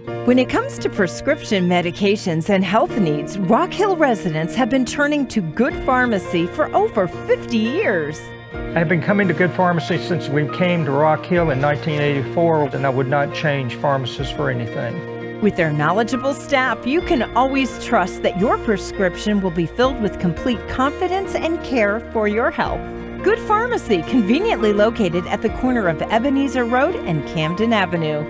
When it comes to prescription medications and health needs, Rock Hill residents have been turning to Good Pharmacy for over 50 years. I've been coming to Good Pharmacy since we came to Rock Hill in 1984, and I would not change pharmacists for anything. With their knowledgeable staff, you can always trust that your prescription will be filled with complete confidence and care for your health. Good Pharmacy, conveniently located at the corner of Ebenezer Road and Camden Avenue.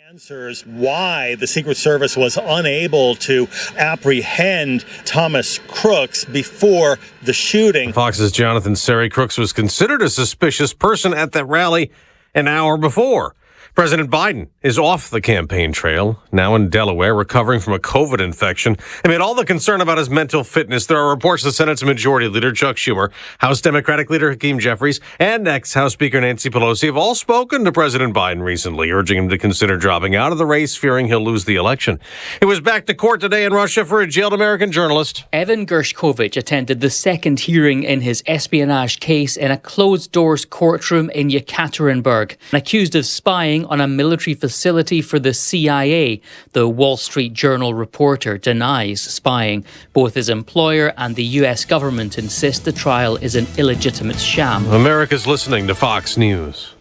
Answers why the Secret Service was unable to apprehend Thomas Crooks before the shooting. Fox's Jonathan Seri. Crooks was considered a suspicious person at that rally an hour before. President Biden is off the campaign trail, now in Delaware, recovering from a COVID infection. Amid all the concern about his mental fitness, there are reports the Senate's Majority Leader Chuck Schumer, House Democratic Leader Hakeem Jeffries, and ex-House Speaker Nancy Pelosi have all spoken to President Biden recently, urging him to consider dropping out of the race, fearing he'll lose the election. He was back to court today in Russia for a jailed American journalist. Evan Gershkovich attended the second hearing in his espionage case in a closed-doors courtroom in Yekaterinburg, accused of spying on a military facility for the CIA. The Wall Street Journal reporter denies spying. Both his employer and the U.S. government insist the trial is an illegitimate sham. America's listening to Fox News.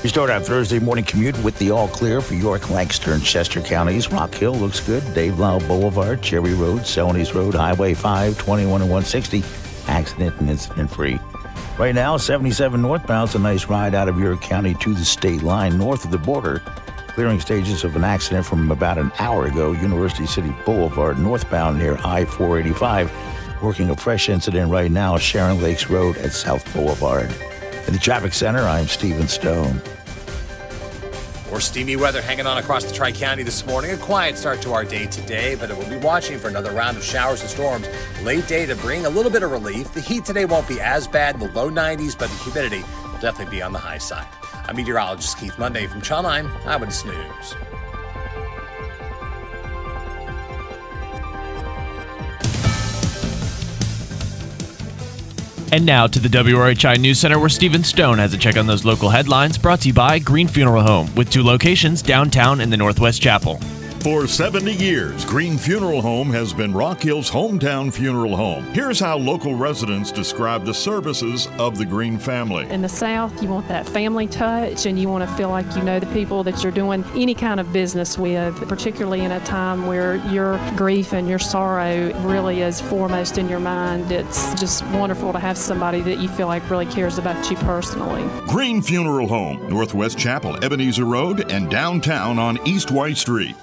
We start our Thursday morning commute with the all clear for York, Lancaster, and Chester counties. Rock Hill looks good. Dave Lyle Boulevard, Cherry Road, Celanese Road, Highway 5, 21 and 160. Accident and incident free. Right now, 77 northbound. It's a nice ride out of York County to the state line north of the border. Clearing stages of an accident from about an hour ago. University City Boulevard northbound near I-485. Working a fresh incident right now, Sharon Lakes Road at South Boulevard. In the traffic center, I'm Stephen Stone. More steamy weather hanging on across the Tri-County this morning. A quiet start to our day today, but it will be watching for another round of showers and storms late day to bring a little bit of relief. The heat today won't be as bad in the low 90s, but the humidity will definitely be on the high side. I'm meteorologist Keith Monday from Channel 9 Eyewitness News. And now to the WRHI News Center, where Stephen Stone has a check on those local headlines, brought to you by Green Funeral Home, with 2 locations downtown in the Northwest Chapel. For 70 years, Green Funeral Home has been Rock Hill's hometown funeral home. Here's how local residents describe the services of the Green family. In the South, you want that family touch, and you want to feel like you know the people that you're doing any kind of business with, particularly in a time where your grief and your sorrow really is foremost in your mind. It's just wonderful to have somebody that you feel like really cares about you personally. Green Funeral Home, Northwest Chapel, Ebenezer Road, and downtown on East White Street.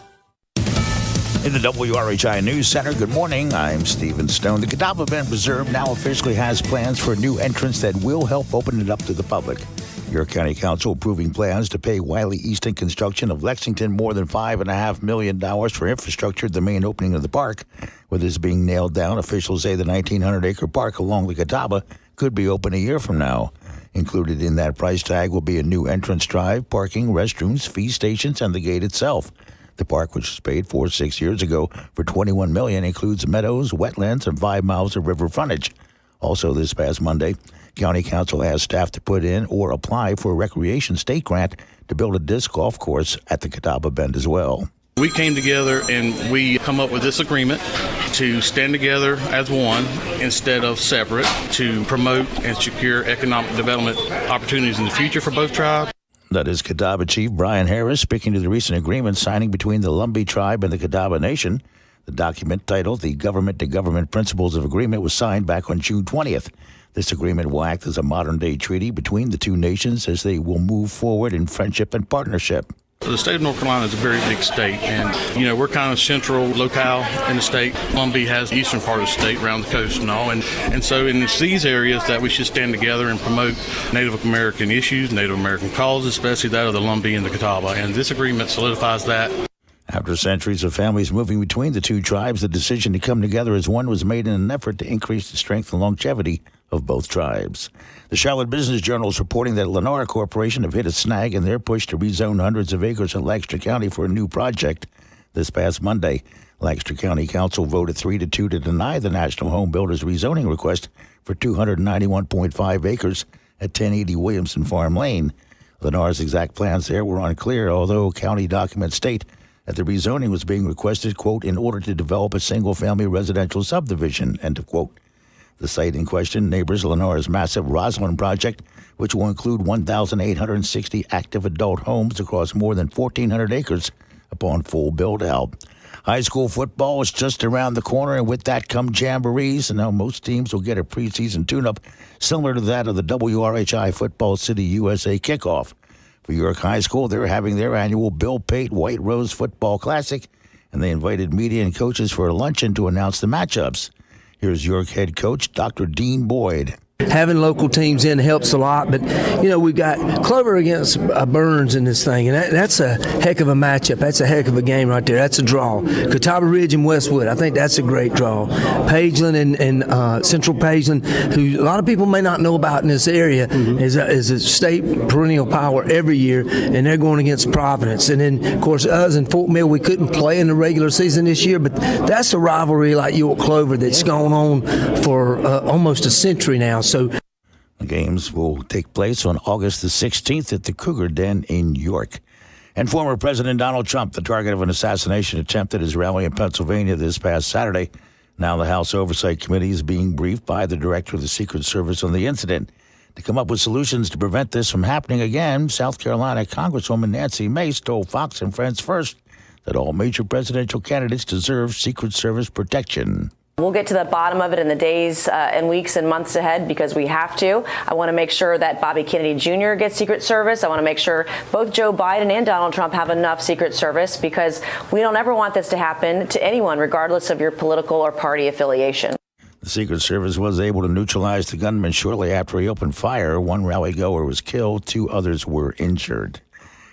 In the WRHI News Center, good morning. I'm Stephen Stone. The Catawba Bend Preserve now officially has plans for a new entrance that will help open it up to the public. York County Council approving plans to pay Wiley Easton Construction of Lexington more than $5.5 million for infrastructure at the main opening of the park. With this being nailed down, officials say the 1,900-acre park along the Catawba could be open a year from now. Included in that price tag will be a new entrance drive, parking, restrooms, fee stations, and the gate itself. The park, which was paid for 6 years ago for $21 million, includes meadows, wetlands, and 5 miles of river frontage. Also, this past Monday, County Council asked staff to put in or apply for a recreation state grant to build a disc golf course at the Catawba Bend as well. We came together and we come up with this agreement to stand together as one instead of separate to promote and secure economic development opportunities in the future for both tribes. That is Catawba Chief Brian Harris speaking to the recent agreement signing between the Lumbee Tribe and the Catawba Nation. The document titled The Government-to-Government Principles of Agreement was signed back on June 20th. This agreement will act as a modern-day treaty between the two nations as they will move forward in friendship and partnership. The state of North Carolina is a very big state, and, we're kind of central locale in the state. Lumbee has the eastern part of the state around the coast and all, and so it's these areas that we should stand together and promote Native American issues, Native American causes, especially that of the Lumbee and the Catawba, and this agreement solidifies that. After centuries of families moving between the two tribes, the decision to come together as one was made in an effort to increase the strength and longevity of both tribes. The Charlotte Business Journal is reporting that Lennar Corporation have hit a snag in their push to rezone hundreds of acres in Lancaster County for a new project. This past Monday, Lancaster County Council voted 3-2 to deny the National Home Builders rezoning request for 291.5 acres at 1080 Williamson Farm Lane. Lennar's exact plans there were unclear, although county documents state that the rezoning was being requested, quote, in order to develop a single-family residential subdivision, end of quote. The site in question neighbors Lennar's massive Roslyn project, which will include 1,860 active adult homes across more than 1,400 acres upon full build-out. High school football is just around the corner, and with that come jamborees, and now most teams will get a preseason tune-up similar to that of the WRHI Football City USA kickoff. For York High School, they're having their annual Bill Pate White Rose Football Classic, and they invited media and coaches for a luncheon to announce the matchups. Here's York head coach, Dr. Dean Boyd. Having local teams in helps a lot, but, we've got Clover against Burns in this thing, and that's a heck of a matchup. That's a heck of a game right there. That's a draw. Catawba Ridge and Westwood, I think that's a great draw. Pageland and Central Pageland, who a lot of people may not know about in this area, is a state perennial power every year, and they're going against Providence. And then, of course, us and Fort Mill, we couldn't play in the regular season this year, but that's a rivalry like York Clover that's gone on for almost a century now. So the games will take place on August the 16th at the Cougar Den in York. And former President Donald Trump, the target of an assassination attempt at his rally in Pennsylvania this past Saturday. Now the House Oversight Committee is being briefed by the Director of the Secret Service on the incident. To come up with solutions to prevent this from happening again, South Carolina Congresswoman Nancy Mace told Fox and Friends First that all major presidential candidates deserve Secret Service protection. We'll get to the bottom of it in the days and weeks and months ahead because we have to. I want to make sure that Bobby Kennedy Jr. gets Secret Service. I want to make sure both Joe Biden and Donald Trump have enough Secret Service because we don't ever want this to happen to anyone, regardless of your political or party affiliation. The Secret Service was able to neutralize the gunman shortly after he opened fire. One rally-goer was killed. 2 others were injured.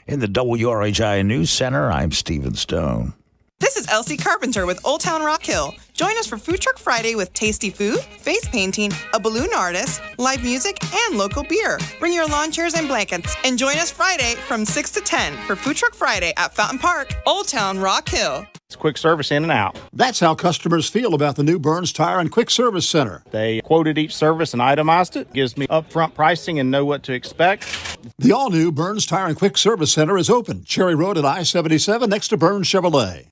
In the WRHI News Center, I'm Stephen Stone. This is Elsie Carpenter with Old Town Rock Hill. Join us for Food Truck Friday with tasty food, face painting, a balloon artist, live music, and local beer. Bring your lawn chairs and blankets and join us Friday from 6 to 10 for Food Truck Friday at Fountain Park, Old Town Rock Hill. It's quick service in and out. That's how customers feel about the new Burns Tire and Quick Service Center. They quoted each service and itemized it. Gives me upfront pricing and know what to expect. The all-new Burns Tire and Quick Service Center is open. Cherry Road at I-77 next to Burns Chevrolet.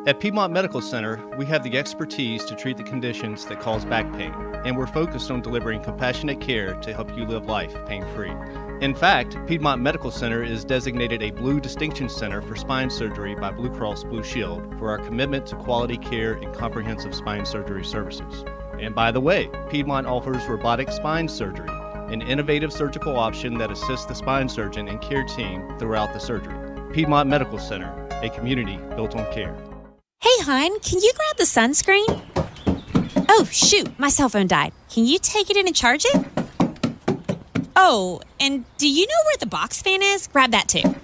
At Piedmont Medical Center, we have the expertise to treat the conditions that cause back pain, and we're focused on delivering compassionate care to help you live life pain-free. In fact, Piedmont Medical Center is designated a Blue Distinction Center for Spine Surgery by Blue Cross Blue Shield for our commitment to quality care and comprehensive spine surgery services. And by the way, Piedmont offers robotic spine surgery, an innovative surgical option that assists the spine surgeon and care team throughout the surgery. Piedmont Medical Center, a community built on care. Hey, hon, can you grab the sunscreen? Oh, shoot, my cell phone died. Can you take it in and charge it? Oh, and do you know where the box fan is? Grab that too.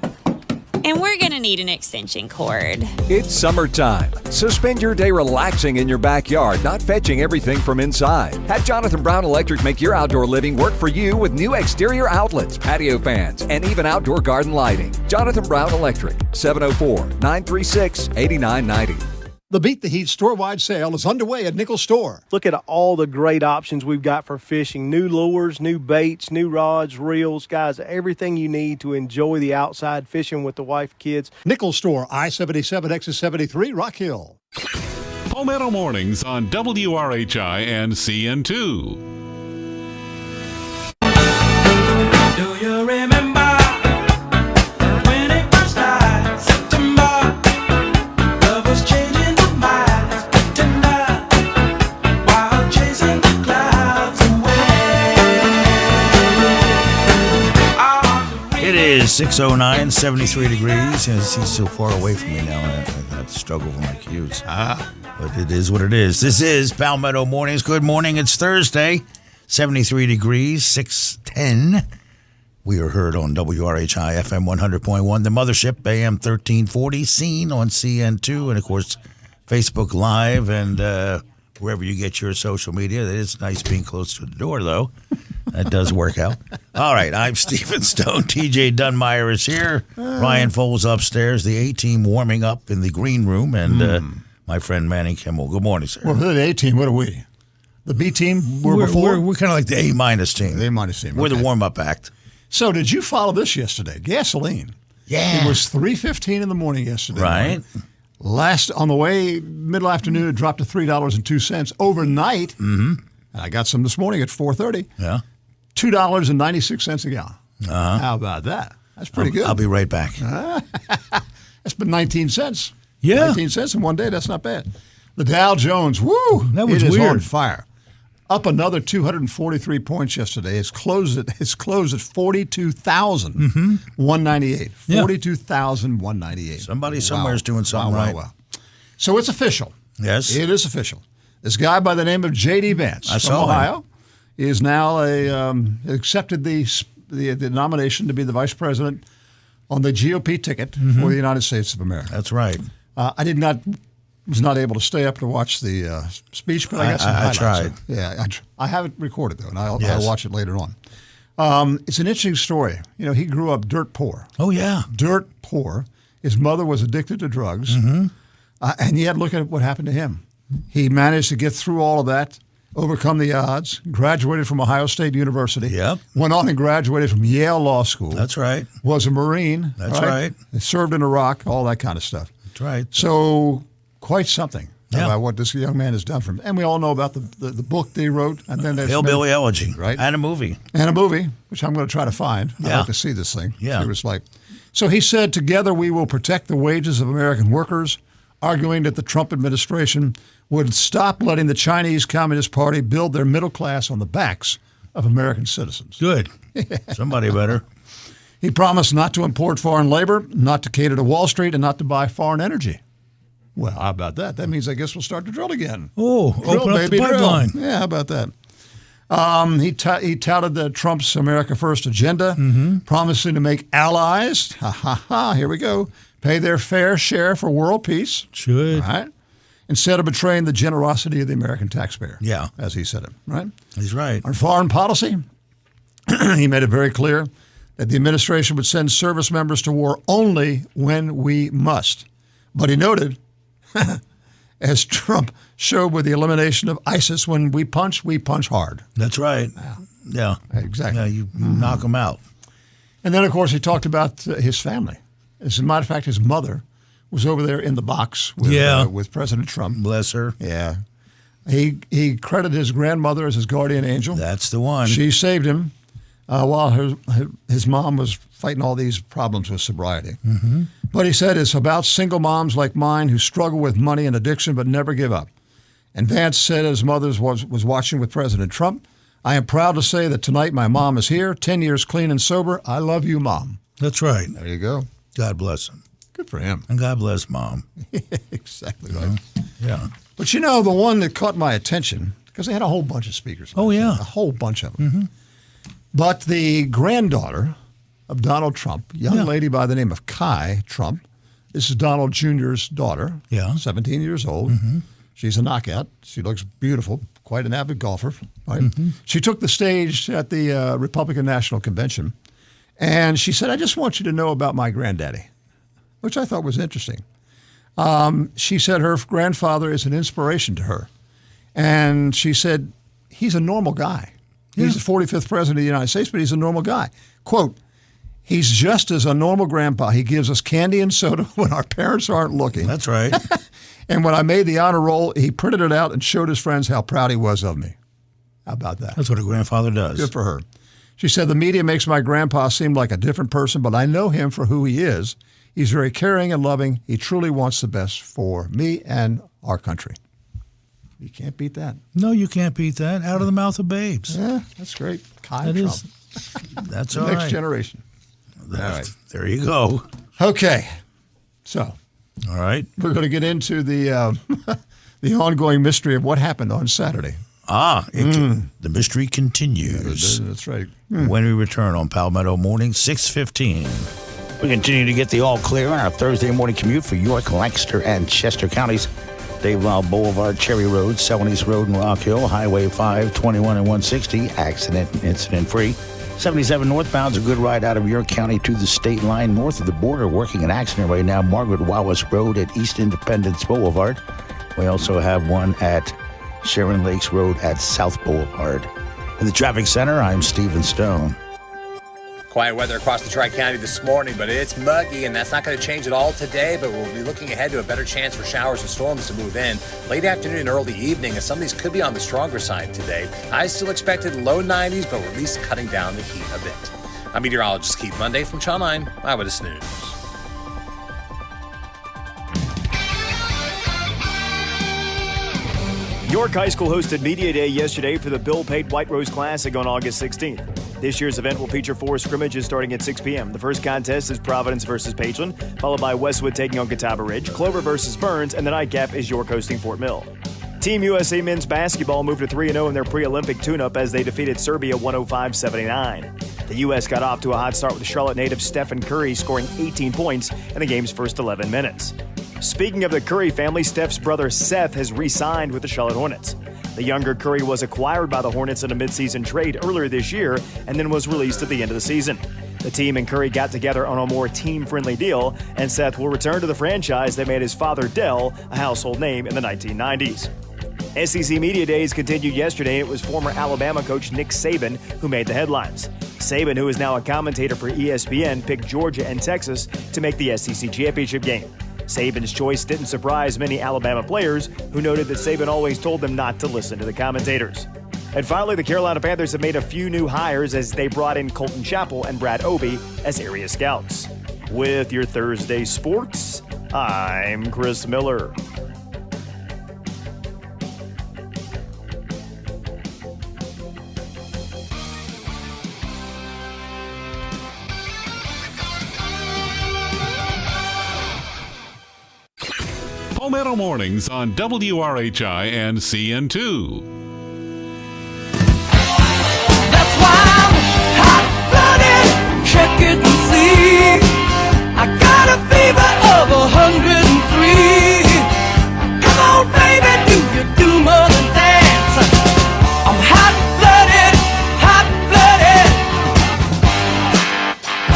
And we're gonna need an extension cord. It's summertime, so spend your day relaxing in your backyard, not fetching everything from inside. Have Jonathan Brown Electric make your outdoor living work for you with new exterior outlets, patio fans, and even outdoor garden lighting. Jonathan Brown Electric, 704-936-8990. The Beat the Heat store-wide sale is underway at Nickel Store. Look at all the great options we've got for fishing. New lures, new baits, new rods, reels. Guys, everything you need to enjoy the outside fishing with the wife, kids. Nickel Store, I-77, exit 73, Rock Hill. Palmetto Mornings on WRHI and CN2. Do you remember? It is 6:09, 73 degrees. He's so far away from me now. I have to struggle with my cues. But it is what it is. This is Palmetto Mornings. Good morning. It's Thursday, 73 degrees, 6:10. We are heard on WRHI FM 100.1, the mothership, AM 1340, seen on CN2, and, of course, Facebook Live and wherever you get your social media. It is nice being close to the door, though. That does work out. All right, I'm Stephen Stone. TJ Dunmyer is here. Ryan Foles upstairs. The A-team warming up in the green room, and my friend Manny Kimmel. Good morning, sir. Well, the A-team, what are we? The B-team? We're before? We're kind of like the A-minus team. The A-minus team. We're okay. the warm-up act. So did you follow this yesterday? Gasoline. Yeah. It was 3:15 in the morning yesterday. Right. On the way, middle afternoon, it dropped to $3.02. Overnight, and I got some this morning at 4:30. Yeah. $2.96 a gallon. Uh-huh. How about that? That's pretty good. I'll be right back. That's been 19 cents. Yeah. 19 cents in one day. That's not bad. The Dow Jones, That was it is weird. on fire. Up another 243 points yesterday. It's closed at 42,198. 42,198. Somebody somewhere is doing something right. Wow. So it's official. Yes. It is official. This guy by the name of J.D. Vance from saw Ohio is now accepted the nomination to be the vice president on the GOP ticket for the United States of America. That's right. I was not able to stay up to watch the speech, but I got some highlights. tried. Yeah, I have it recorded, though, and I'll watch it later on. It's an interesting story. You know, he grew up dirt poor. Oh, yeah. Dirt poor. His mother was addicted to drugs, and yet look at what happened to him. He managed to get through all of that, overcome the odds, graduated from Ohio State University, went on and graduated from Yale Law School. That's right. Was a Marine. That's right. Served in Iraq, all that kind of stuff. That's right. So quite something about what this young man has done for him. And we all know about the book they wrote. And then there's Hillbilly Elegy. Right. And a movie. Which I'm going to try to find. I'd like to see this thing. Yeah. See what it's like. So he said, together we will protect the wages of American workers, arguing that the Trump administration would stop letting the Chinese Communist Party build their middle class on the backs of American citizens. Good. Somebody better. He promised not to import foreign labor, not to cater to Wall Street, and not to buy foreign energy. Well, how about that? That means I guess we'll start to drill again. Oh, open up the pipeline. Yeah, how about that? He touted the Trump's America First agenda, promising to make allies, here we go, pay their fair share for world peace. Should. Right? Instead of betraying the generosity of the American taxpayer. Yeah. As he said it, right? He's right. On foreign policy, he made it very clear that the administration would send service members to war only when we must. But he noted, as Trump showed with the elimination of ISIS, when we punch hard. That's right. Yeah. Exactly. Yeah, you knock them out. And then, of course, he talked about his family. As a matter of fact, his mother was over there in the box with President Trump. Bless her. Yeah. He credited his grandmother as his guardian angel. That's the one. She saved him while his mom was fighting all these problems with sobriety. But he said it's about single moms like mine who struggle with money and addiction but never give up. And Vance said his mother was watching with President Trump. I am proud to say that tonight my mom is here, 10 years clean and sober. I love you, Mom. That's right. There you go. God bless him. Good for him. And God bless Mom. Exactly right. Yeah. But you know, the one that caught my attention, because they had a whole bunch of speakers. Oh, yeah. A whole bunch of them. But the granddaughter of Donald Trump, young lady by the name of Kai Trump, this is Donald Jr.'s daughter, 17 years old. She's a knockout. She looks beautiful, quite an avid golfer. Right? She took the stage at the Republican National Convention, and she said, I just want you to know about my granddaddy, which I thought was interesting. She said her grandfather is an inspiration to her. And she said, he's a normal guy. He's the 45th president of the United States, but he's a normal guy. Quote, he's just as a normal grandpa. He gives us candy and soda when our parents aren't looking. That's right. And when I made the honor roll, he printed it out and showed his friends how proud he was of me. How about that? That's what a grandfather does. Good for her. She said, the media makes my grandpa seem like a different person, but I know him for who he is. He's very caring and loving. He truly wants the best for me and our country. You can't beat that. No, you can't beat that. Out of the mouth of babes. Yeah, that's great. Kai That Trump. is. That's The all next right. generation. All right. There you go. Okay. So, all right. We're going to get into the the ongoing mystery of what happened on Saturday. The mystery continues. Yeah, that's right. When we return on Palmetto Mornings, 6:15. We continue to get the all clear on our Thursday morning commute for York, Lancaster, and Chester counties. Dave Lyle Boulevard, Cherry Road, Celanese Road in Rock Hill, Highway 5, 21 and 160, accident and incident free. 77 northbound's a good ride out of York County to the state line. North of the border, working an accident right now, Margaret Wallace Road at East Independence Boulevard. We also have one at Sharon Lakes Road at South Boulevard. In the traffic center, I'm Stephen Stone. Quiet weather across the Tri-County this morning, but it's muggy, and that's not going to change at all today, but we'll be looking ahead to a better chance for showers and storms to move in late afternoon and early evening, and some of these could be on the stronger side today. I still expected low 90s, but we're at least cutting down the heat a bit. I'm meteorologist Keith Monday from Channel 9 Eyewitness News. York High School hosted Media Day yesterday for the Bill Pate White Rose Classic on August 16th. This year's event will feature 4 scrimmages starting at 6 p.m. The first contest is Providence versus Pageland, followed by Westwood taking on Catawba Ridge, Clover versus Burns, and the nightcap is York hosting Fort Mill. Team USA men's basketball moved to 3-0 in their pre-Olympic tune-up as they defeated Serbia 105-79. The U.S. got off to a hot start with Charlotte native Stephen Curry scoring 18 points in the game's first 11 minutes. Speaking of the Curry family, Steph's brother Seth has re-signed with the Charlotte Hornets. The younger Curry was acquired by the Hornets in a midseason trade earlier this year and then was released at the end of the season. The team and Curry got together on a more team-friendly deal, and Seth will return to the franchise that made his father Dell a household name in the 1990s. SEC Media Days continued yesterday, and it was former Alabama coach Nick Saban who made the headlines. Saban, who is now a commentator for ESPN, picked Georgia and Texas to make the SEC championship game. Saban's choice didn't surprise many Alabama players, who noted that Saban always told them not to listen to the commentators. And finally, the Carolina Panthers have made a few new hires as they brought in Colton Chappell and Brad Obie as area scouts. With your Thursday sports, I'm Chris Miller. Palmetto Mornings on WRHI and CN2. That's why I'm hot-blooded, check it and see. I got a fever of 103. Come on, baby, do you do more than dance? I'm hot-blooded, hot-blooded.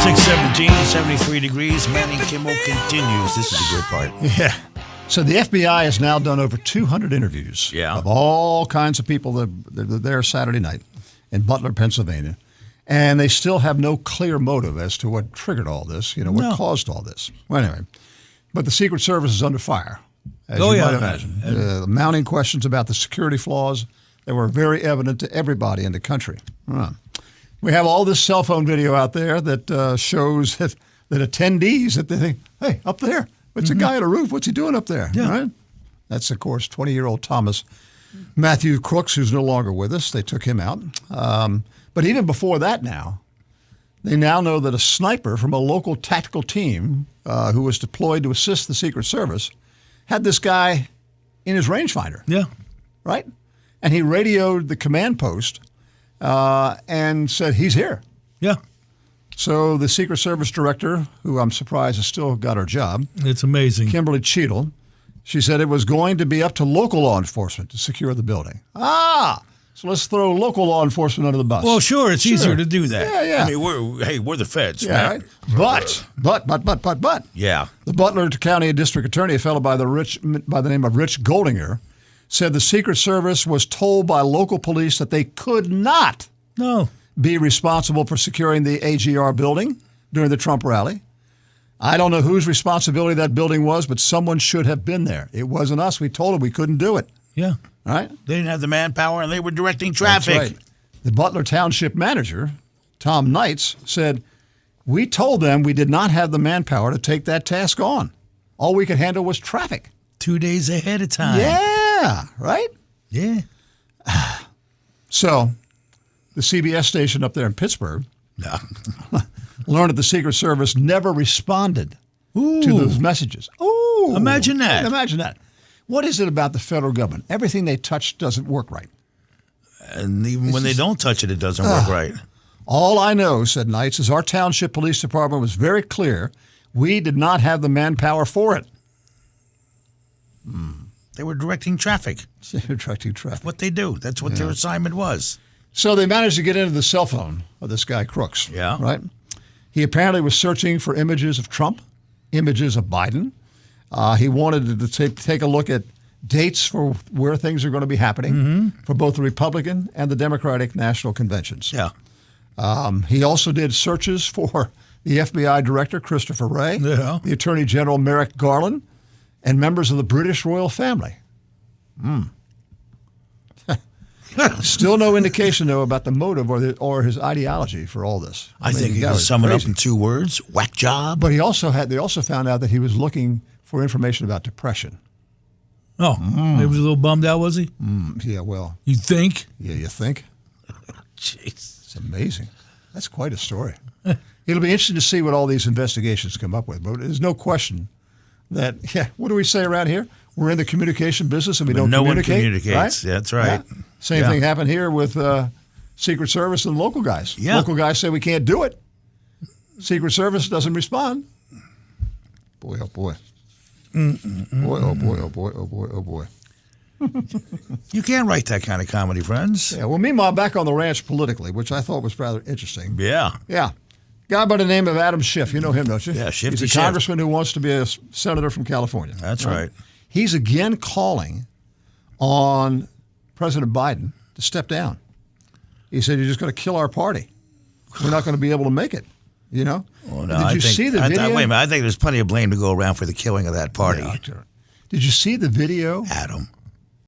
617, 73 degrees. Manny Kimmel continues. This is the good part. Yeah. So the FBI has now done over 200 interviews of all kinds of people that were there Saturday night in Butler, Pennsylvania. And they still have no clear motive as to what triggered all this, what caused all this. Well, anyway, but the Secret Service is under fire, as you might imagine. Mounting questions about the security flaws that were very evident to everybody in the country. We have all this cell phone video out there that shows that attendees, that they think, hey, up there, it's a guy on a roof. What's he doing up there? Yeah. Right? That's, of course, 20-year-old Thomas Matthew Crooks, who's no longer with us. They took him out. But even before that now, they now know that a sniper from a local tactical team who was deployed to assist the Secret Service had this guy in his rangefinder. Yeah. Right? And he radioed the command post and said, he's here. Yeah. So the Secret Service director, who I'm surprised has still got her job. It's amazing. Kimberly Cheadle. She said it was going to be up to local law enforcement to secure the building. So let's throw local law enforcement under the bus. Well, sure, it's easier to do that. Yeah. I mean, we're the feds. Yeah, right? But. Yeah. The Butler County District Attorney, a fellow by the name of Rich Goldinger, said the Secret Service was told by local police that they could not be responsible for securing the AGR building during the Trump rally. I don't know whose responsibility that building was, but someone should have been there. It wasn't us. We told them we couldn't do it. Yeah. All right? They didn't have the manpower, and they were directing traffic. That's right. The Butler Township manager, Tom Knights, said, we told them we did not have the manpower to take that task on. All we could handle was traffic. 2 days ahead of time. Yeah, right? Yeah. So the CBS station up there in Pittsburgh learned that the Secret Service never responded to those messages. Ooh. Imagine that. Imagine that. What is it about the federal government? Everything they touch doesn't work right. And even when they don't touch it, it doesn't work right. All I know, said Knights, is our township police department was very clear. We did not have the manpower for it. They were directing traffic. They were directing traffic. What they do. That's what their assignment was. So they managed to get into the cell phone of this guy Crooks. Yeah. Right? He apparently was searching for images of Trump, images of Biden. He wanted to take a look at dates for where things are going to be happening for both the Republican and the Democratic national conventions. Yeah. He also did searches for the FBI Director, Christopher Wray, the Attorney General, Merrick Garland, and members of the British royal family. Still no indication, though, about the motive or his ideology for all this. I think you can sum it up in 2 words: whack job. But they also found out that he was looking for information about depression. Oh, he was a little bummed out, was he? Yeah, well. You think? Yeah, you think? Jeez. It's amazing. That's quite a story. It'll be interesting to see what all these investigations come up with. But there's no question that, what do we say around here? We're in the communication business and we don't communicate. No one communicates. Right? That's right. Yeah. Same thing happened here with Secret Service and local guys. Yeah. Local guys say we can't do it. Secret Service doesn't respond. Boy, oh boy. Boy, oh boy, oh boy, oh boy, oh boy. You can't write that kind of comedy, friends. Yeah, well, meanwhile, back on the ranch politically, which I thought was rather interesting. Yeah. Yeah. Guy by the name of Adam Schiff. You know him, don't you? Yeah, Schiff. He's a congressman who wants to be a senator from California. That's right. He's again calling on President Biden to step down. He said, you're just going to kill our party. We're not going to be able to make it, you know? Oh, no, Did you see the video? Wait a minute. I think there's plenty of blame to go around for the killing of that party. Yeah, did you see the video? Adam.